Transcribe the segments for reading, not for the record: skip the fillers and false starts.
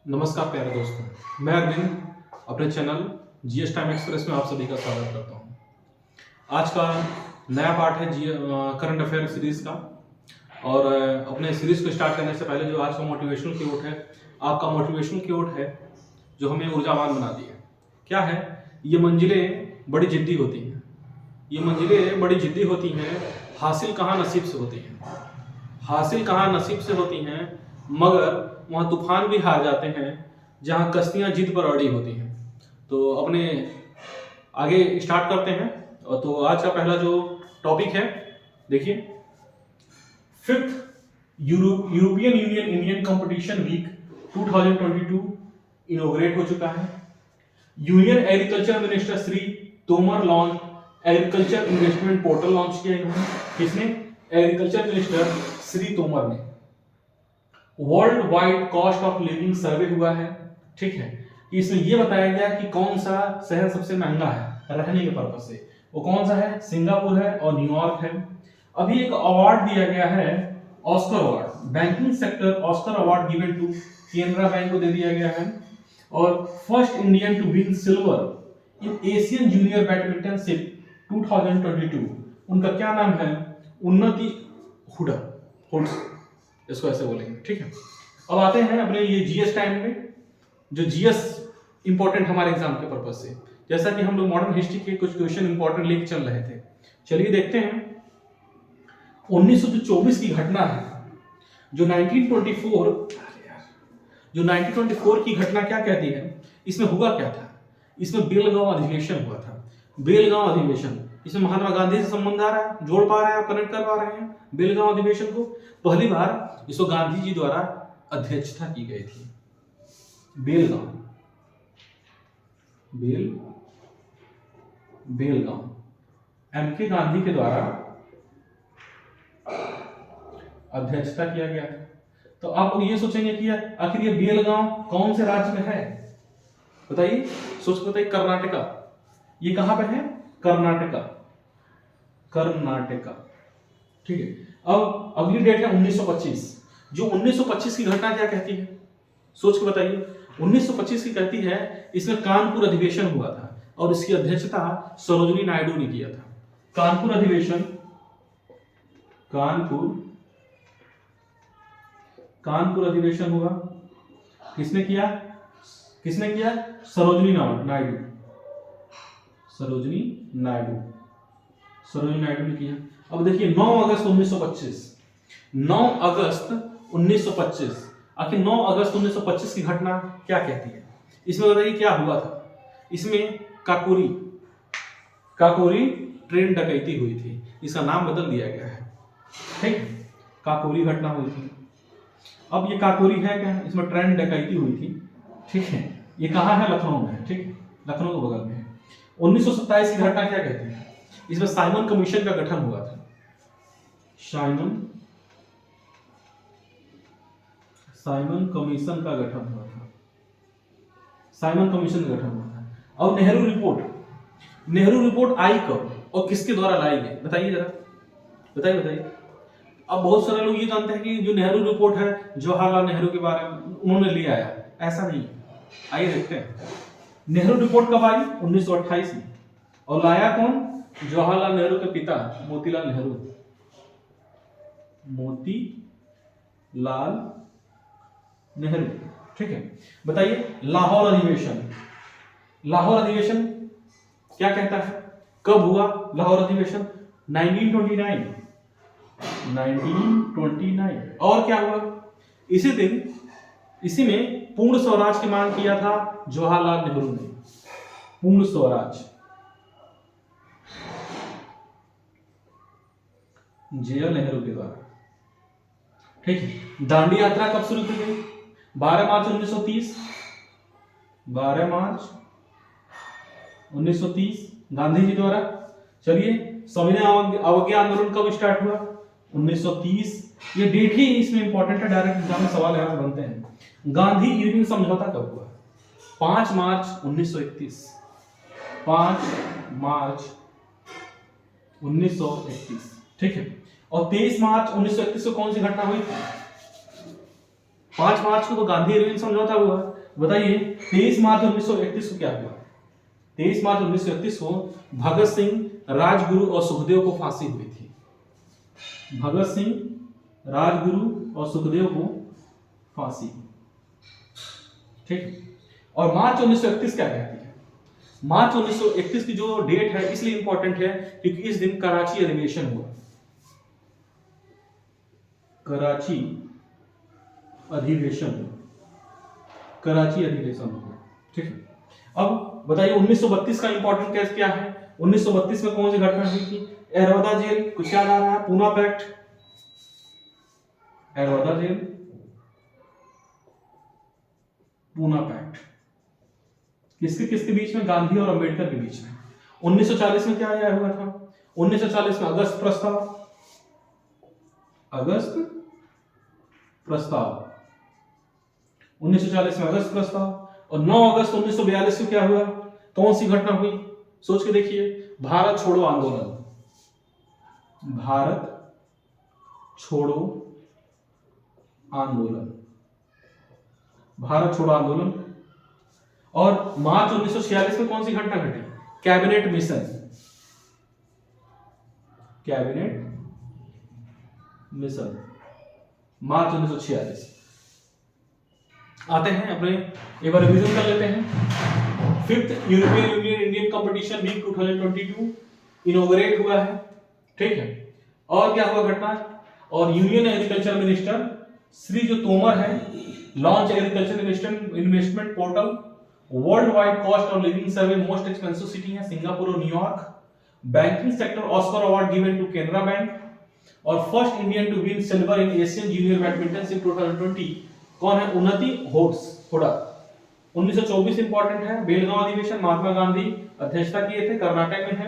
नमस्कार प्यारे दोस्तों, मैं अरविंद अपने चैनल जीएस टाइम एक्सप्रेस में आप सभी का स्वागत करता हूं। आज का नया पार्ट है करंट अफेयर सीरीज का। और अपने सीरीज को स्टार्ट करने से पहले जो आज का मोटिवेशनल कोट है, आपका मोटिवेशनल कोट है जो हमें ऊर्जावान बनाती है। क्या है? ये मंजिलें बड़ी जिद्दी होती हैं। ये मंजिलें बड़ी जिद्दी होती हैं, हासिल कहाँ नसीब से होती हैं। हासिल कहाँ नसीब से होती हैं, मगर वहाँ तूफान भी हार जाते हैं जहाँ कश्तियाँ जिद पर अड़ी होती हैं। तो अपने आगे स्टार्ट करते हैं। तो आज का पहला जो टॉपिक है, देखिए, 5th European Union Indian competition week 2022 inaugurate हो चुका है। Union agriculture minister Shri Tomar launch agriculture investment portal launch किया इन्होंने। किसने? एग्रीकल्चर मिनिस्टर श्री तोमर ने। World wide cost of living survey हुआ है, ठीक है। इसमें यह बताया गया कि कौन सा शहर सबसे महंगा है रहने के पर्पज से। वो कौन सा है? सिंगापुर है और न्यूयॉर्क है। अभी एक अवार्ड दिया गया है, Oscar award, banking sector Oscar award given to Canara Bank को दे दिया गया है। और first Indian to win silver in Asian junior badmintonship 2022, उनका क्या नाम है? उन्नति हुडा, इसको ऐसे बोलेंगे, ठीक है। अब आते हैं अपने ये जीएस टाइम में, जो जीएस इंपॉर्टेंट हमारे एग्जाम के पर्पज से। जैसा कि हम लोग मॉडर्न हिस्ट्री के कुछ क्वेश्चन इंपॉर्टेंट लेके चल रहे थे, चलिए देखते हैं। 1924 की घटना है, जो 1924 की घटना क्या कहती है? इसमें हुआ क्या था? इसमें बेलगांव अधिवेशन हुआ था। बेलगांव अधिवेशन, इसमें महात्मा गांधी से संबंध आ रहा है, जोड़ पा रहे हैं आप, कनेक्ट कर पा रहे हैं बेलगांव अधिवेशन को? पहली बार इसको गांधी जी द्वारा अध्यक्षता की गई थी। बेलगांव एमके गांधी के द्वारा अध्यक्षता किया गया था। तो आप ये सोचेंगे कि आखिर ये बेलगांव कौन से राज्य में है? बताइए, सोच के बताइए। कर्नाटका। ये कहां पे है? कर्नाटका, ठीक है। अब अगली डेट है 1925। जो 1925 की घटना क्या कहती है? सोच के बताइए। 1925 की कहती है, इसमें कानपुर अधिवेशन हुआ था और इसकी अध्यक्षता सरोजिनी नायडू ने किया था। कानपुर अधिवेशन, कानपुर अधिवेशन हुआ। किसने किया? सरोजिनी नायडू ने किया। अब देखिए, 9 अगस्त 1925, आखिर 9 अगस्त 1925 की घटना क्या कहती है? इसमें बताइए क्या हुआ था? इसमें काकोरी ट्रेन डकैती हुई थी। इसका नाम बदल दिया गया है, ठीक। काकोरी घटना हुई थी। अब ये काकोरी है क्या? इसमें ट्रेन डकैती हुई थी, ठीक है। ये कहाँ है? लखनऊ में है, ठीक। लखनऊ के बगल में है। 1927 की घटना क्या कहती है? इसमें साइमन कमीशन का गठन हुआ था। साइमन कमीशन का गठन हुआ था। और नेहरू रिपोर्ट आई कब और किसके द्वारा लाई गई? बताइए जरा, बताइए। अब बहुत सारे लोग ये जानते हैं कि जो नेहरू रिपोर्ट है जवाहरलाल नेहरू के बारे में उन्होंने ले आया। ऐसा नहीं है। आइए देखते हैं, नेहरू रिपोर्ट कब आई? 1928 में। और लाया कौन? जवाहरलाल नेहरू के पिता मोतीलाल नेहरू, ठीक है। बताइए, लाहौर अधिवेशन क्या कहता है? कब हुआ लाहौर अधिवेशन? 1929। और क्या हुआ इसी दिन? इसी में पूर्ण स्वराज की मांग किया था जवाहरलाल नेहरू ने। पूर्ण स्वराज, जेएल नेहरू के द्वारा, ठीक है। दांडी यात्रा कब शुरू की गई? 12 मार्च 1930 गांधी जी द्वारा। चलिए, सविनय अवज्ञा आंदोलन कब स्टार्ट हुआ? 1930। ये डेट ही इसमें इंपॉर्टेंट है, डायरेक्ट एग्जाम में सवाल यहां से बनते हैं। गांधी यूनियन समझौता कब हुआ? 5 मार्च 1931। 5 मार्च 1931, ठीक है। और 23 मार्च 1931 को कौन सी घटना हुई थी? 5 मार्च को तो गांधी इरविन समझौता हुआ। बताइए 23 मार्च 1931 को क्या हुआ? 23 मार्च 1931 को भगत सिंह, राजगुरु और सुखदेव को फांसी हुई थी। भगत सिंह, राजगुरु और सुखदेव को फांसी। ठीक। और मार्च 1931 क्या कहती है? मार्च 1931 की जो डेट है इसलिए इंपॉर्टेंट है क्योंकि इस दिन कराची अधिवेशन हुआ। कराची अधिवेशन, कराची अधिवेशन हुआ। ठीक है। अब बताइए 1932 का इंपॉर्टेंट केस क्या है? 1932 में कौन सी घटना हुई थी? एरवदा जेल, कुछ याद आ रहा है? Poona pact, Yerwada jail, Poona pact किसके किसके बीच में? गांधी और अंबेडकर के बीच में। 1940 में क्या आया हुआ था? 1940 में अगस्त प्रस्ताव, अगस्त प्रस्ताव, 1940 में अगस्त प्रस्ताव। और 9 अगस्त 1942 को क्या हुआ? कौन सी घटना हुई? सोच के देखिए। भारत छोड़ो आंदोलन, भारत छोड़ो आंदोलन, भारत छोड़ो आंदोलन। और मार्च 1946 में कौन सी घटना घटी? कैबिनेट मिशन, कैबिनेट मिशन, मार्च 1946। आते हैं अपने एक बार रिवीजन कर लेते हैं। 5th European Union Indian competition week 2022 inaugurate हुआ है। ठीक है। और क्या हुआ घटना? और यूनियन एग्रीकल्चर मिनिस्टर श्री जो तोमर है launch agriculture investment portal, world wide cost of living survey, most expensive city है सिंगापुर और New York, banking sector Oscar award given to Canara Bank, और first Indian to win silver in Asian junior badminton in 2020 कौन है? उन्नति होड़ा। 1924 important है, बेलगांव अधिवेशन महात्मा गांधी अध्यक्षता किए थे, कर्नाटक में है।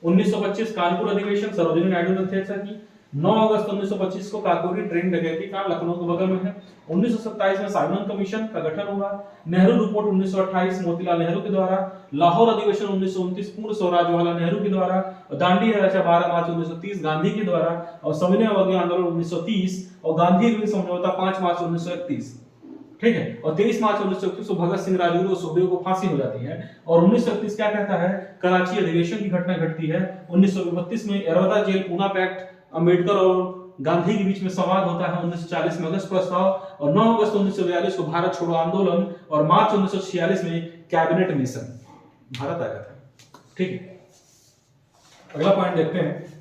1925 कानपुर अधिवेशन सरोजिनी नायडू ने अध्यक्षता की। 9 अगस्त 1925 को काकोरी ट्रेन डकैती कांड लखनऊ के बगल में है। 1927 में साइमन कमीशन का गठन हुआ। नेहरू रिपोर्ट 1928 मोतीलाल नेहरू के द्वारा। लाहौर अधिवेशन 1929 पूर्ण स्वराज जवाहरलाल नेहरू के द्वारा। दांडी यात्रा 12 मार्च 1930 गांधी के द्वारा। और सविनय अवज्ञा आंदोलन 1930 और गांधी इरविन समझौता 5 मार्च 1931। ठीक है। और 23 मार्च 1931 को भगत सिंह, राजगुरु और सुखदेव को फांसी हो जाती है। और 1931 क्या कहता है? कराची अधिवेशन की घटना घटती है। 1932 में एरवदा जेल, पूना पैक्ट, अंबेडकर और गांधी के बीच में संवाद होता है। 1940 में अगस्त प्रस्ताव और 9 अगस्त 1942 को भारत छोड़ो आंदोलन और मार्च 1946 में कैबिनेट मिशन, भारत आया था। ठीक है। अगला पॉइंट देखते हैं।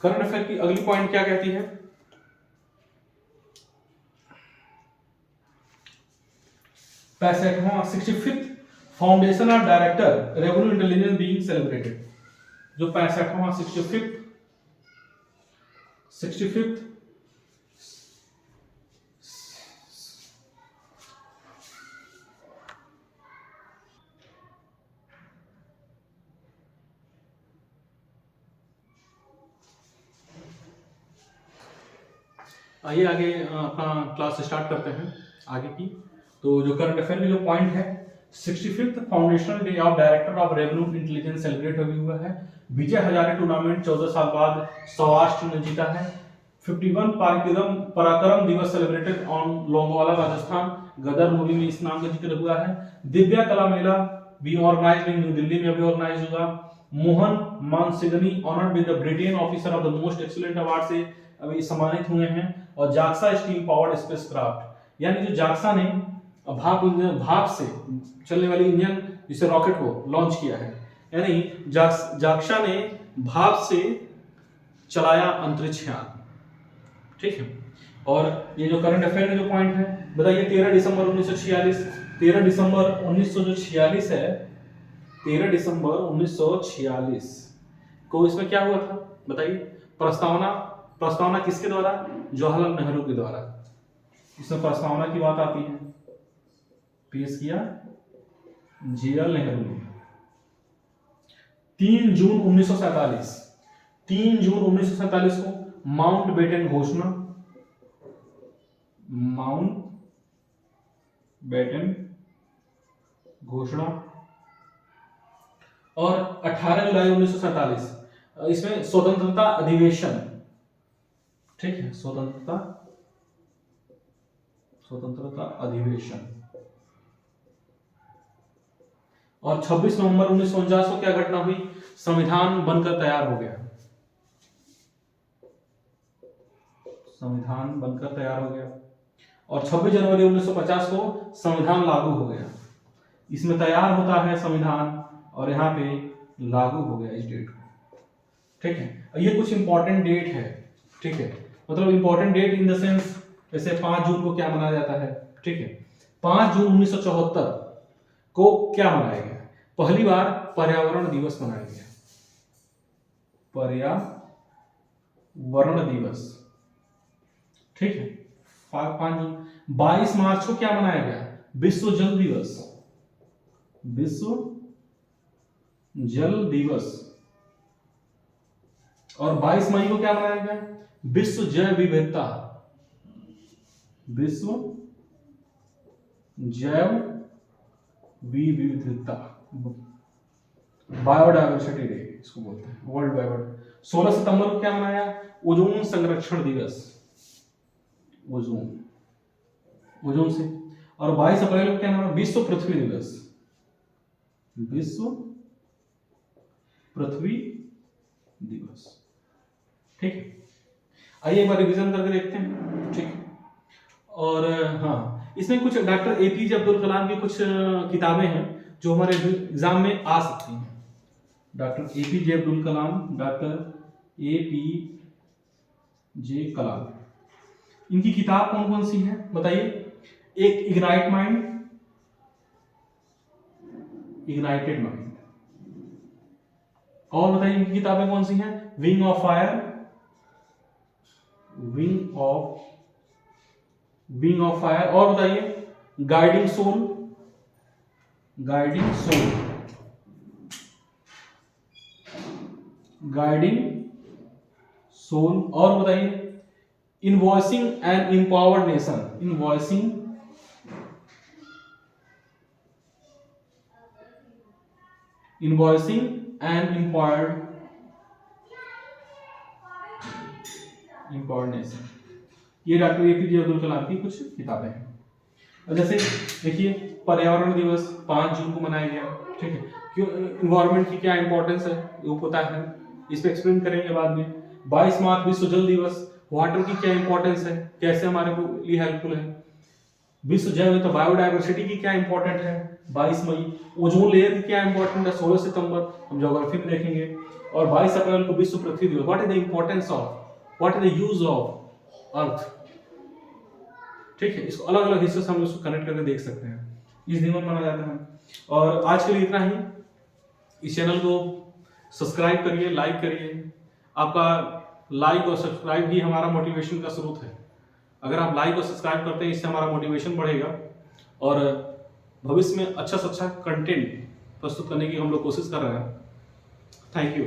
करंट अफेयर की अगली पॉइंट क्या कहती है? पैंसठवां 65th foundation of director revenue intelligence being celebrated. जो 65वां 65th आइए आगे अपना क्लास स्टार्ट करते हैं आगे की। तो जो करंट अफेयर में जो पॉइंट है, 65th foundational day of director of revenue intelligence celebrate हुआ है। विजय हजारे टूर्नामेंट 14 साल बाद सौराष्ट्र ने जीता है। 51 पराक्रम दिवस celebrated on Longewala Rajasthan, Gadar movie में इस नाम का जिक्र हुआ है। दिव्या कला मेला भी ऑर्गेनाइज्ड इन न्यू दिल्ली में अभी ऑर्गेनाइज हुआ। Mohan Mansingani honoured with the Britain officer of the most excellent award से अभी सम्मानित हुए हैं। और जाक्सा स्टीम पावर्ड स्पेसक्राफ्ट, यानी जो जाक्सा ने भाप से चलने वाली इंजन जिसे रॉकेट को लॉन्च किया है, यानी जाक्सा ने भाप से चलाया अंतरिक्ष यान। ठीक है। और ये जो करंट अफेयर में जो पॉइंट है, बताइए 13 दिसंबर 1946, 13 दिसंबर 1946 है, 13 दिसंबर 1946 को इसमें क्या हुआ था? बताइए। प्रस्तावना किसके द्वारा? जवाहरलाल नेहरू के द्वारा। इसमें प्रस्तावना की बात आती है, पेश किया जवाहरलाल नेहरू ने। 3 जून 1947, 3 जून 1947 को माउंटबेटन घोषणा, माउंटबेटन घोषणा। और 18 जुलाई 1947 इसमें स्वतंत्रता अधिवेशन, ठीक है, स्वतंत्रता अधिवेशन। और 26 नवंबर 1949 को क्या घटना हुई? संविधान बनकर तैयार हो गया, संविधान बनकर तैयार हो गया। और 26 जनवरी 1950 को संविधान लागू हो गया। इसमें तैयार होता है संविधान और यहाँ पे लागू हो गया इस डेट को, ठीक है। ये कुछ इंपॉर्टेंट डेट है, ठीक है, मतलब important date in the sense, जैसे 5 जून को क्या मनाया जाता है, ठीक है। 5 जून 1974 को क्या मनाया गया? पहली बार पर्यावरण दिवस मनाया गया, पर्यावरण दिवस, ठीक है। 5 जून। 22 मार्च को क्या मनाया गया? विश्व जल दिवस, विश्व जल दिवस। और 22 मई को क्या मनाया गया? विश्व जैव विविधता, विश्व जैव विविधता, बायोडायवर्सिटी डे इसको बोलते हैं, वर्ल्ड बायोडायवर्सिटी। 16 सितंबर को क्या मनाया? ओजोन संरक्षण दिवस, ओजोन से। और 22 अप्रैल को क्या मनाया? विश्व पृथ्वी दिवस, विश्व पृथ्वी दिवस, ठीक है। आइए एक बार रिवीजन करके देखते हैं, ठीक है। और हाँ, इसमें कुछ डॉक्टर एपीजे अब्दुल कलाम की कुछ किताबें हैं जो हमारे एग्जाम में आ सकती हैं। डॉक्टर एपीजे अब्दुल कलाम, डॉक्टर एपीजे कलाम, इनकी किताब कौन कौन सी है बताइए? एक इग्नाइट माइंड, इग्नाइटेड माइंड। और बताइए इनकी किताबें कौन सी हैं? Wing of fire, wing of fire. और बताइए guiding soul, guiding soul, guiding soul. और बताइए invoicing and empowered nation, invoicing and empowered nation. ये डॉक्टर एपीजे अब्दुल कलाम की कुछ किताबें हैं। और जैसे देखिए पर्यावरण दिवस 5 जून को मनाया गया, ठीक है। क्यों, इन्वायरमेंट की क्या इंपॉर्टेंस है वो पता है, इस पे एक्सप्लेन करेंगे बाद में। 22 मार्च विश्व जल दिवस, वाटर की क्या इंपॉर्टेंस है, कैसे हमारे को लिए हेल्पफुल है। विश्व जैव तो बायोडायवर्सिटी की क्या इंपॉर्टेंट है, 22 मई। ओजोन लेयर की क्या इंपॉर्टेंट है, 16 सितंबर, हम ज्योग्राफी में देखेंगे। और 22 अप्रैल को विश्व पृथ्वी दिवस। What is the importance of, what is the use of earth, ठीक है। इसको अलग अलग हिस्सों से हम इसको कनेक्ट करके देख सकते हैं, इस दिन मनाया जाता है। और आज के लिए इतना ही। इस चैनल को सब्सक्राइब करिए, लाइक करिए। आपका लाइक और सब्सक्राइब ही हमारा मोटिवेशन का स्रोत है। अगर आप लाइक और सब्सक्राइब करते हैं, इससे हमारा मोटिवेशन बढ़ेगा और भविष्य में अच्छा से अच्छा कंटेंट प्रस्तुत करने की हम लोग कोशिश कर रहे हैं। Thank you.